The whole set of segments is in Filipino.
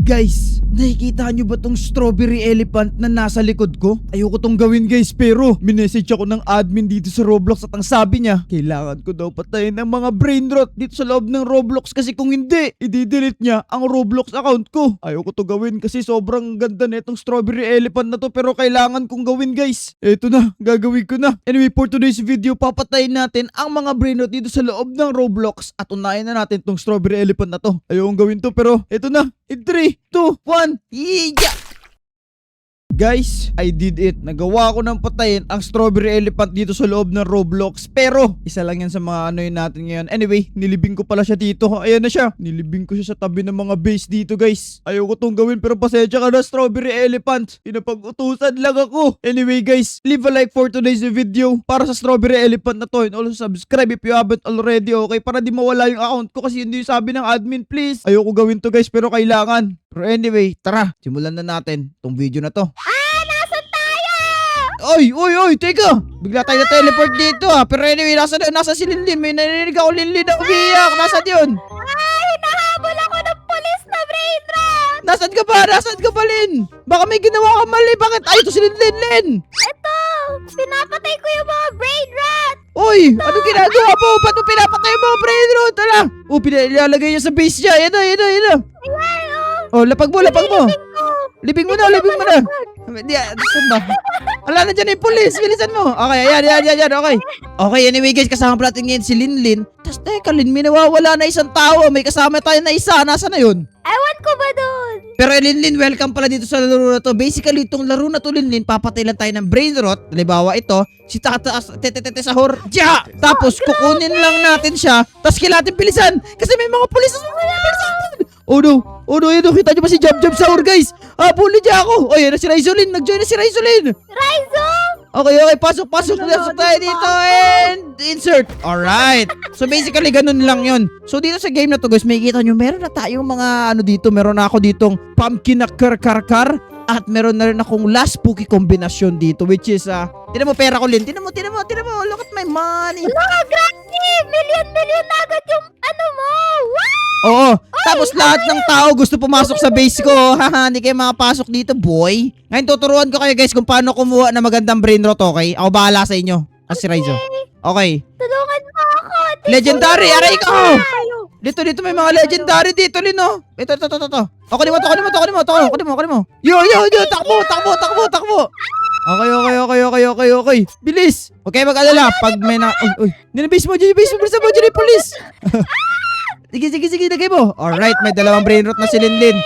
Guys, nakikita nyo ba tong strawberry elephant na nasa likod ko? Ayoko tong gawin guys, pero minessage ako ng admin dito sa Roblox at ang sabi niya, kailangan ko daw patayin ng mga brain rot dito sa loob ng Roblox kasi kung hindi, i-delete niya ang Roblox account ko. Ayoko to gawin kasi sobrang ganda na itong strawberry elephant na to, pero kailangan kong gawin guys. Eto na, gagawin ko na. Anyway, for today's video, papatayin natin ang mga brain rot dito sa loob ng Roblox at unahin na natin tong strawberry elephant na to. Ayokong gawin to, pero eto na. In 3, 2, 1, yeah! Guys, I did it. Nagawa ko ng patayin ang strawberry elephant dito sa loob ng Roblox. Pero, isa lang yan sa mga ano yun natin ngayon. Anyway, nilibing ko pala siya dito. Ayan na siya. Nilibing ko siya sa tabi ng mga base dito guys. Ayoko tong gawin pero pasensya ka na strawberry elephant. Pinapag-utusan lang ako. Anyway guys, leave a like for today's video para sa strawberry elephant na to. And also subscribe if you haven't already, okay? Para di mawala yung account ko kasi hindi yung sabi ng admin, please. Ayoko gawin to guys pero kailangan. Pero anyway, tara. Simulan na natin tong video na to. Nasaan tayo? Oy, teka! Bigla tayo na-teleport dito Pero anyway, nasa si Linlin. May narinig ako Linlin na umiyak. Nasaan yun? Hinahabol ako ng pulis na brain rot! Nasaan ka ba? Nasaan ka ba, Lin? Baka may ginawa ka mali. Bakit? Ay, ito si Linlin. Ito! Pinapatay ko yung mga brain rot! Oy, ano ginagawa mo? Ba't mo pinapatay yung mga brain rot? Ala! Pinalalagay niya sa base niya. Yan na. Ayan, Lapag mo. Libing mo na. Hindi, saan ba? Ala na dyan yung police. Bilisan mo. Okay, ayan. Okay. Okay, anyway guys, kasama pala natin ngayon si Linlin. Tapos teka, Lin, may nawawala na isang tao. May kasama tayo na isa. Nasaan na yun? Ewan ko ba dun? Pero Linlin, welcome pala dito sa laro na to. Basically, itong laro na to, Linlin, papatay lang tayo ng brain rot. Halimbawa, ito, si Tete Sahur. Diya! Tapos, kukunin lang natin siya. Tapos, kailangan natin bilisan. Kasi may mga pulis. Oh no, kita nyo ba si Jab Sahur, guys? Bully niya ako. Oy, yan na si Raizolin. Nag-join na si Raizolin. Raizo! Okay, pasok tayo dito and insert. Alright. So basically, ganun lang yun. So dito sa game na to guys, makikita nyo, meron na tayong mga ano dito. Meron na ako ditong pumpkin na karkarkar. At meron na rin akong last spooky kombinasyon dito, which is, tinan mo pera ko, Lin. Tinan mo. Look at my money. Wala, grabe! Million na agad yung ano mo! Wow! Oo. Tapos lahat ng tao gusto pumasok sa base ko. Haha, hindi kayo makapasok dito, boy. Ngayon tuturuan ko kayo guys kung paano kumuha ng magandang brain rot, okay? Ako bahala sa inyo. Kasi Raizo. Okay. Tulungan mo ako! Legendary! Aray ko! Dito may mga legendary dito, Lin, oh. Ito. Kunin mo. Yo, takbo. Okay. Bilis. Okay, mag-alala. Pag may na... Uy. Nilabase mo. Bilisan mo dyan yung police. Sige, lagay mo. Alright, may dalawang brain rot na si Linlin.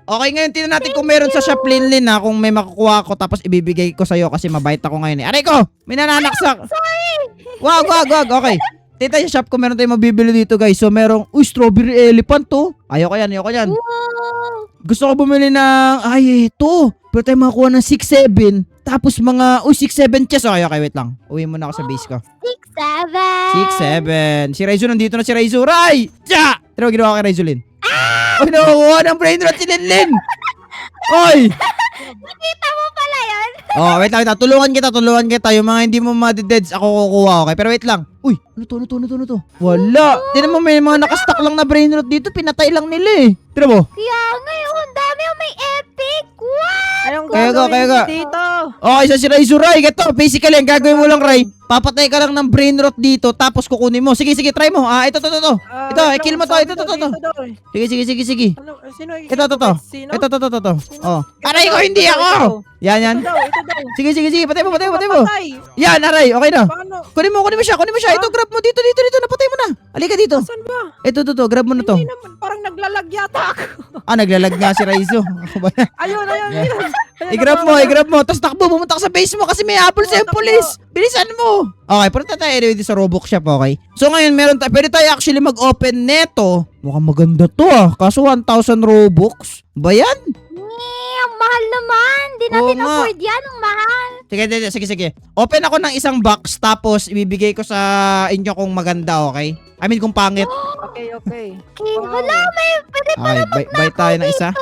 Okay, ngayon tingnan natin kung meron sa shop, Linlin, kung may makukuha ako tapos ibibigay ko sa'yo kasi mabait ako ngayon. Aray ko! May nananaksak. Sorry! Wag. Okay. Tita, yung shop ko meron tayong mabibili dito, guys. So, merong, strawberry elephant to. Ayoko yan. Wow! Gusto ko bumili ng, ito. Pero tayo makakuha ng 6-7. Tapos mga, 6-7 chest. Okay, wait lang. Uwi muna ako sa base ko. 6-7. 6-7. Si Raizo, nandito na si Raizo. Ray! Tja! Tira mo ginawa kay Raizo, Lin. Oy, nakukuha ng brain rot si Linlin. Oy! Nakita mo pala yan? Wait lang. Tulungan kita. Yung mga hindi mo madideds, ako kukuha, okay? Pero wait lang. Uy, ano to? Wala. Tignan mo, may mga nakastock lang na brain rot dito. Pinatay lang nila eh. Tira mo. Kaya ngayon, dami yung may epic. What? Anong Kaya gagawin ka. mo dito? Okay, isa si Raizo, Ray. Ito, basically, ang gagawin mo lang, Ray, papatay ka lang ng brain rot dito, tapos kukunin mo. Sige, try mo. Ito. Ito, kill mo to. Ito. Sige. Sino? Ito. Sino? Ito. Oh. Aray ko, hindi ako. Yan. Ito daw. Sige. Patay mo. Patay. Yan, aray. Okay na. Paano? Kunin mo siya. Ito, grab mo. Dito. Napatay mo na. Halika dito. Saan ba? Ito. Grab mo na to. Hindi naman. Parang naglalag yata ako. Naglalag nga si Raizo. Ako ba yan? Ayun. I-grab mo. Tapos takbo, pumunta ka sa base mo kasi may apple sa yung police. Bilisan mo. Okay, punta tayo anyway dito sa Roblox shop, okay? So ngayon, pwede tayo actually mag-open neto. Mukhang maganda to Kaso 1,000 Robux. Ba yan? Ang mahal naman. Di natin Oo nga. afford yan. Ang mahal. Sige. Open ako ng isang box tapos ibibigay ko sa inyo kung maganda, okay? I mean kung pangit. Okay. Okay. Wow. Wala, pwede Okay, buy tayo ng isa.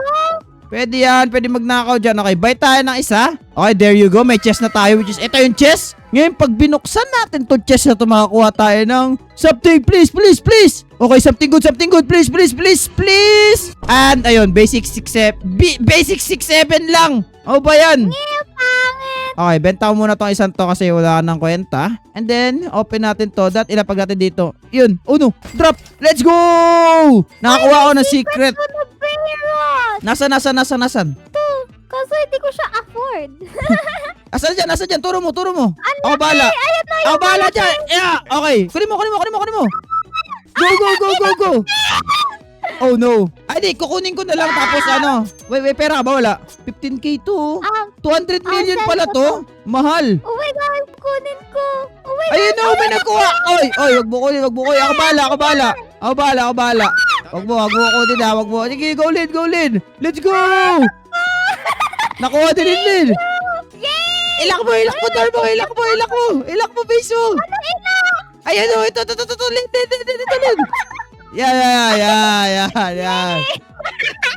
Pwede yan, pwede magnakaw dyan. Okay, buy tayo ng isa. Okay, there you go. May chest na tayo, which is, ito yung chest. Ngayon, pag binuksan natin to chest na to, makakuha tayo ng something. Please, please, please. Okay, something good, please, please, please, please. And, ayun, basic 6-7. Basic 6-7 lang. Ano ba yan? Pangit. Okay, benta ko muna tong isang to kasi wala nang kwenta. And then, open natin to. Ilapag natin dito. Yun. Oh no. Drop. Let's go! Nakakuha ako ng secret. Ano Beirut? Nasan? Kasi hindi ko siya afford. Asan dyan? Turo mo. Ako bahala. Ako bahala dyan. Yeah. Okay. Kunin mo. Go. Oh no. Ay di, kukunin ko na lang tapos ano. Wait, pera ka ba? Wala. 15k to. 200 million saan pala ko to. Mahal. Oh my God, kunin ko. Oh my God. Ayun na, may nagkuha. Oy, wag mo kunin. Ako bahala. Wag mo kunin ha, wag mo. Sige, go Lin. Let's go. Nakuha din Lin. Yay! Ilak mo, Darbo. Ilak mo, base mo. Ano ilak? Ayan o, ito, Lin. Yeah.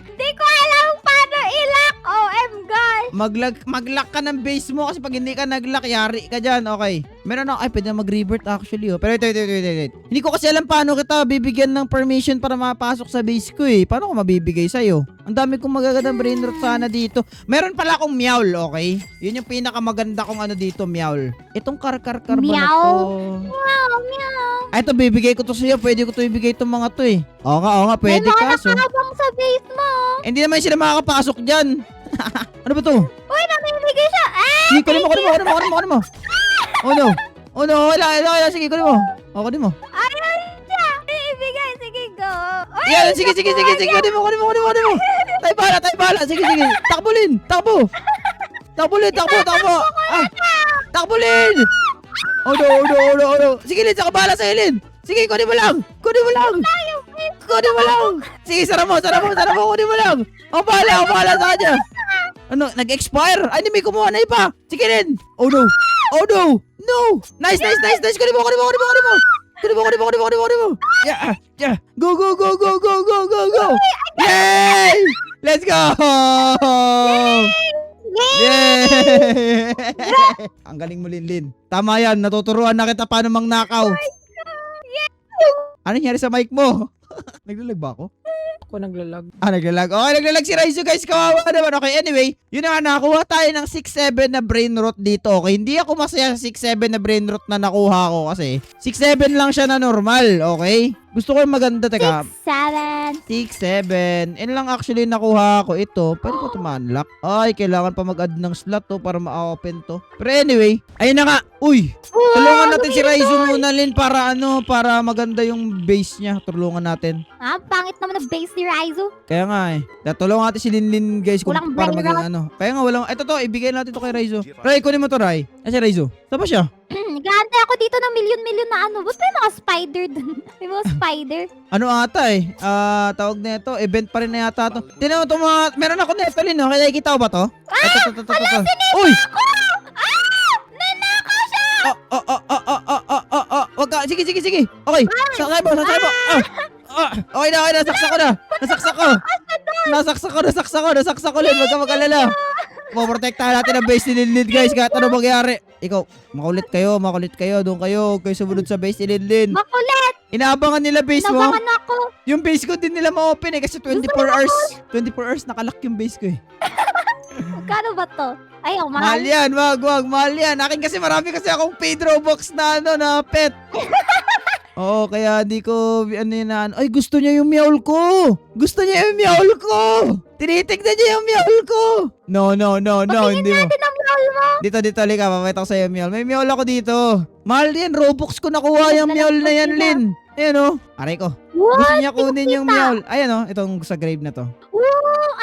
Hindi ko alam paano ilak. OM God. Mag-lock ka ng base mo kasi pag hindi ka nag-lock, yari ka dyan. Okay. Meron ako, pwede na mag-revert actually. Oh. Pero wait. Hindi ko kasi alam paano kita bibigyan ng permission para mapasok sa base ko eh. Paano ko mabibigay sa'yo? Ang dami kong magagandang brain rot sana dito. Meron pala akong meowl, okay? Yun yung pinakamaganda kong ano dito, meowl. Itong kar-kar-kar ba na Meow? to? Meow. Ay, ito, bibigay ko to sa'yo. Pwede ko to ibigay itong mga to eh. Oo nga, pwede May mga kaso. nakakabang sa base mo. Hindi naman sila makakapasok dyan. Ano ba to? Uy, namimigay siya. Sige, kunin mo. Oh no, wala. Sige, kunin mo. Oh, kunin mo. Ayun siya. Ibigay. Sige, go. Uy, Yan, sige. Kunin mo. Tayo bahala. Sige. Takbo. Ah, takbulin. Oh no. Sige, Lin, saka bahala sa'yo, Lin. Sige, kunin mo lang. Sige, sara mo. Kunin mo lang. Ako bahala sa kanya. Ano, nag-expire? Ay, hindi may kumuha na iba. Sige, Lin. Oh no. No. Nice. Kunin mo. Yeah. Go. Yay! Let's go! Yay! Ang galing mo, Lin. Tama yan. Natuturuan na kita paano mangnakaw. Ano nangyari sa mic mo? Naglalag ba ako? Ako naglalag. Naglalag. Okay, naglalag si Raizo, guys. Kawawa naman. Okay, anyway. Yun na nga, nakakuha tayo ng 6-7 na brain rot dito. Okay, hindi ako masaya sa 6-7 na brain rot na nakuha ko kasi 6-7 lang siya na normal. Okay? Gusto ko yung maganda. Teka. 7. 6-7. Yan lang actually nakuha ko ito. Pwede ko ito ma-unlock? Ay, kailangan pa mag-add ng slot to para ma-open to. Pero anyway, ayun na nga. Uy! Tulungan natin si Raizo muna, Lin, para maganda yung base niya. Tulungan natin. Pangit naman ang base ni Raizo. Kaya nga eh. Tulungan natin si Lin, guys, kung Walang para brain maging rot. ano. Kaya nga, walang. Ito to, ibigay natin to kay Raizo. Ray, kunin mo to, Ray. Ay, si Raizo. Saan ba siya? Nag-aantay ako dito ng milyon-milyon na ano. Ba't may mga spider dun? May mga spider. Ano ata eh? Tawag na ito. Event pa rin na yata to. Tinan mo ito mga. Meron ako neto, Lin, no? Kaya nakikita ko ba to? Ito. Uy! Nanakaw siya! Wag ka. Sige. Okay. Sakay mo. Okay na. Nasaksak ko, Lin. Wag ka mag-alala. Poprotektahan natin ang base ni Lin, guys. Kahit ano mangyari. Ikaw, makulit kayo. Doon kayo. Kayo sumunod sa base ni Lin. Makulit! Inaabangan nila base mo. Nabangan ako. Yung base ko din nila ma-open eh. Kasi 24 hours. 24 hours nakalock yung base ko eh. Magkano ba to? Ay, ang Mahal mahal. yan. Wag. Mahal yan. Akin kasi marami kasi akong paid Robux na na pet. Oo, kaya di ko Ay, gusto niya yung meowl ko. Tinitignan niya yung meowl ko. No, hindi mo. Natin ang mahal mo. Dito, Lika, papakita ko sa'yo yung meowl. May meowl ako dito. Mahal yan, Robux ko nakuha yung meowl na yan, Lin. Ayan o. Aray ko. Gusto niya kunin yung meowl. Ayan o, itong sa grave na to.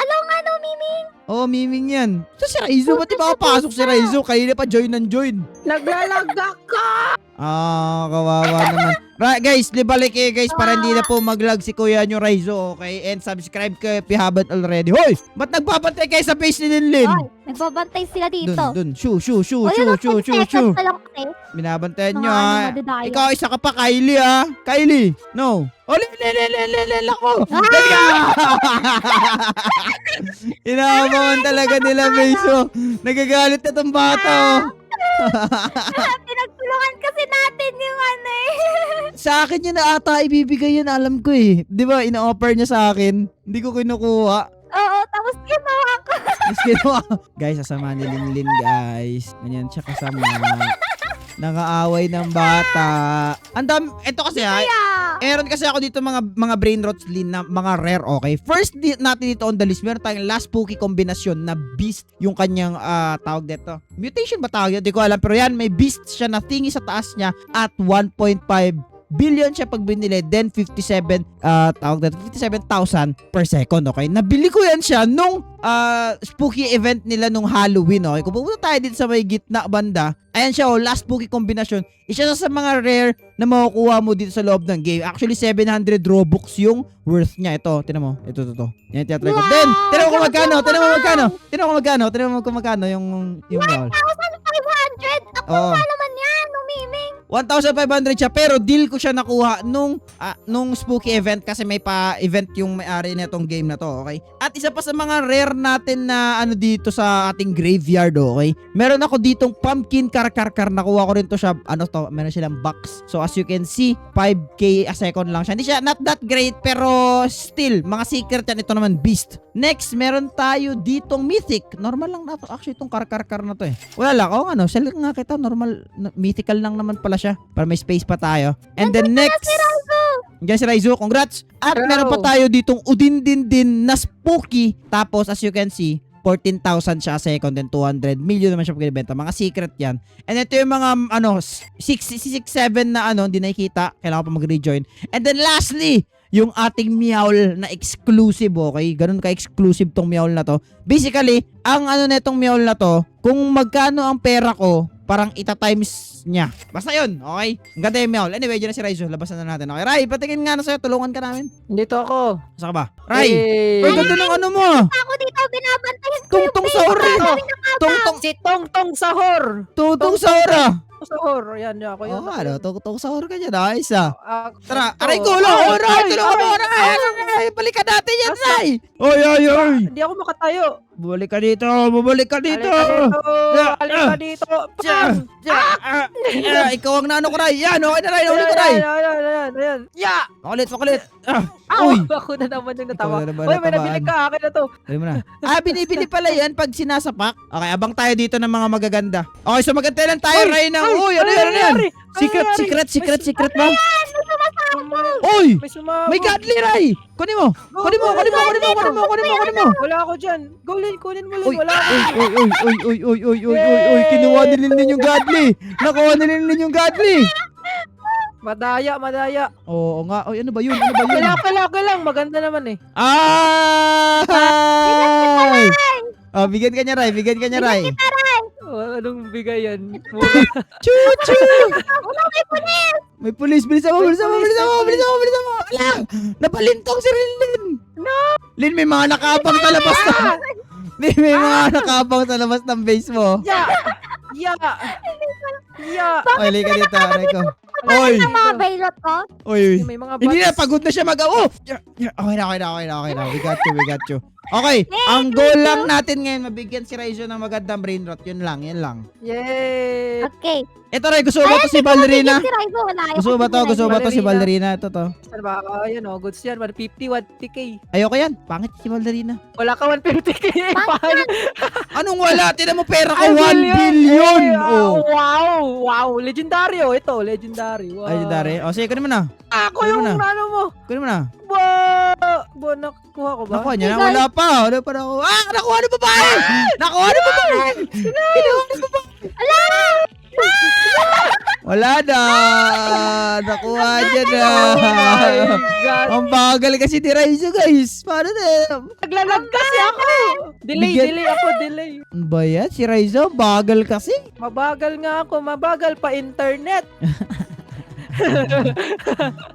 Alam nga no, Miming. Oo, miming yan. So, si Raizo, ba't di makapasok si Raizo? Kayo na pa join. Naglalag ako! Kawawa naman. Right, guys, libalik kayo, guys, para hindi na po mag-lag si Kuya nyo Raizo, okay? And subscribe kayo if you haven't already. Hoy! Ba't nagbabantay kayo sa page ni Lin? Ay, nagbabantay sila dito. Dun. Shoo. Na lang kasi. Binabantayan nyo, Mga ha? ano, madadayo. Ikaw, isa ka pa, Kylie, ha? Kylie, no. Oh, Lin, ako. Let's go! Inaabangan talaga nila, Beso. Nagagalit na tong bata, oh. Sa akin yun na ata ibibigay yun, alam ko eh. Di ba, ina-offer niya sa akin. Hindi ko kinukuha. Oo, tapos ginawa ko. Mas kinuha. Guys, kasama ni Linlin, guys. Ganyan siya kasama. Nangaaway ng bata. Andam, ito kasi meron kasi ako dito mga brain rots, Lin, na mga rare, okay? First natin dito on the list, meron tayong last spooky kombinasyon na beast yung kanyang tawag dito. Mutation ba tawag yun? Di ko alam. Pero yan, may beast siya na thingy sa taas niya at 1.5 billion siya pag binili, then 57,000 per second, okay? Nabili ko yan siya nung spooky event nila nung Halloween, okay? Kung pupunta tayo dito sa may gitna banda, ayan siya, last spooky kombinasyon. Isa sa mga rare na makukuha mo dito sa loob ng game. Actually, 700 Robux yung worth niya. Ito, tinan mo. Ito. Yan, tiyatry ko. Wow! Then, tinan mo kung magkano yung meow. 1,500! Oo. Nakuha naman yan, numiming. 1,500 siya, pero deal ko siya nakuha nung spooky event kasi may pa-event yung may-ari nitong game na to, okay? At isa pa sa mga rare natin na dito sa ating graveyard, okay? Meron ako ditong pumpkin karkarkar, nakuha ko rin to siya, meron silang box. So as you can see, 5k a second lang siya. Hindi siya, not that great, pero still, mga secret yan. Ito naman, beast. Next, meron tayo ditong mythic. Normal lang na to. Actually, itong karkarkar na to eh. Wala lang, sell nga kita, normal, mythical lang naman pala siya. Para may space pa tayo. And then next, Diyan si Raizo, congrats! At meron pa tayo ditong udin-din-din na spooky. Tapos as you can see, 14,000 siya a second, then 200 million naman siya pag binibenta. Mga secret yan. And ito yung mga 6, 7 na hindi nakikita. Kailangan pa mag-rejoin. And then lastly, yung ating meowl na exclusive, okay? Ganun ka-exclusive tong meowl na to. Basically, ang netong meowl na to, kung magkano ang pera ko, parang ita-times niya. Basta yun, okay? Ang ganda yung meowl. Anyway, dyan na si Raizo. Labasan na natin. Okay, Rai, patingin nga na sa'yo. Tulungan ka namin. Dito ako. Saan ka ba? Rai! Eh, Ang ganda ng mo! Ako dito, binabantayan ko Tungtong sahur eh! Tungtong! Si Tongtong Sahor. Tungtong sahur ah! Sahor. Ayan, ako yun. Tungtong sahur ka dyan. Ayos ah. Tara, ito. aray ko! Rai! Tulungan mo! Rai! Balik ka natin yan, Rai! Oy! Hindi ako makatayo. Bumalik ka dito! Bumalik ka dito! Halika dito. Pam! Ikaw ang naano ko, Rai! Yan! Okay na, Rai! Nahuli ko, Rai! Ayan. Ya! Makulit! Uy! Uy! Ako na naman yung natawa. Ikaw na naman Uy, may natabaan. nabili ka. Akin na to. Sabi mo na. Binibili pala yan pag sinasapak. Okay, abang tayo dito ng mga magaganda. Okay, so magantay lang tayo, Rai, ng... Uy, ano yan? Secret ba? Uy! May sumabog. May godly, Rai! Kunin mo! Kunin mo! Wala ako dyan. Kunin mo, Lin. Uy! Wala ako. Uy! Kinuha ni Linlin yung godly! Nakuha ni Linlin yung godly! Madaya. Oo nga. Uy, ano ba yun? Okay lang. Maganda naman eh. Ay! Bigyan ka niya, Rai. Anong bigay yan? Chuchu! May pulis. Bilisan mo. Ala! Napalintong si Linlin. No! Lin, may mga nakabang sa labas na. May mga nakabang sa labas ng base mo. Ya! Oy, lika dito, Rai ko. Oy! Ang mga bailot ko. Oy! May mga Hindi na, bats. pagod na siya Okay na. We got you. Okay, ang goal lang natin ngayon, mabigyan si Raizo ng magandang brain rot. Yun lang. Yay! Okay. Ito, Rai, gusto mo ba ito si Ballerina? Si Raizo, wala. Gusto mo ba ito si Ballerina? Ito. Saan ba? Ayan goods yan. 150, 150k. Ayoko yan. Pangit si Ballerina. Wala ka 150k. Pangit. Anong wala? Tinan mo pera ko, Ay, 1 billion! Oh. Wow. Legendaryo. Ito, legendary. Wow. Ay, Dari. O, sige, kunin mo na. Ako Kunin mo yung na. ano mo. Kunin mo na. Wow. Nakuha ko ba? Nakuha niya na. Wala pa ako. Nakuha ng babae! Nakuha ng babae! Kinuha ng babae! Wala na! Nakuha niya na! God. Ang bagal kasi ni Raizo, guys. Paano na? Naglalag kasi ako. Delay ako. Ano ba yan? Si Raizo, bagal kasi. Mabagal nga ako. Mabagal pa internet.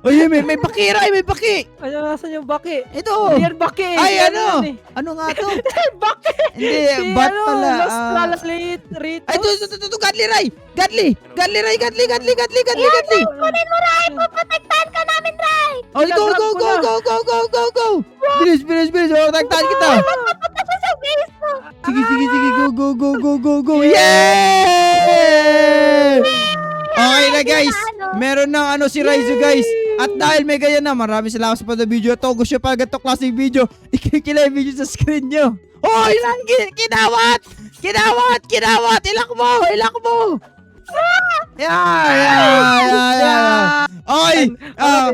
Uy, may baki, Rai, may baki. Ano, nasan yung baki? Ito. Yan baki. Ay, Yan ano? yan eh. Ano nga to? Baki. Hindi, bat pala. Lost Lalalit Rito. Ay, ito, Godly, Rai. Godly, Rai, Godly. Kunin mo, Rai. Puprotektahan ka namin, Rai. Oh, go. Bilis. Oh, tagtahan kita. Papunta siya sa base mo. Sige, go. Yay! Okay na, guys. meron ng ano si Raizu guys. At dahil may ganyan na, maraming salamat sa panonood video to. Gusto nyo pa ganito klaseng video, ikikilay video sa screen nyo. Hoy! Kinawat! Kinawat! Kinawat! Ilak mo! Ilak mo! Yeah! Oy!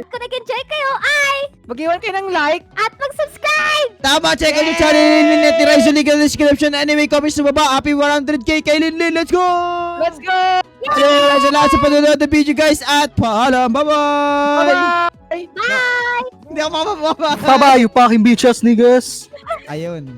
Kung nag-enjoy kayo, ay! Mag-iwan kayo ng like. At mag-subscribe! Tama, check out yung channel ni Lin at ni Raizu, link in the description. Anyway, comments sa baba. Happy 100k kay Lin. Let's go! Let's go! Maraming salamat sa panonood ng video guys at paalam. Bye-bye! Bye! Bye! Hindi ako mababa. Bye-bye, you fucking bitches, niggas. Ayun.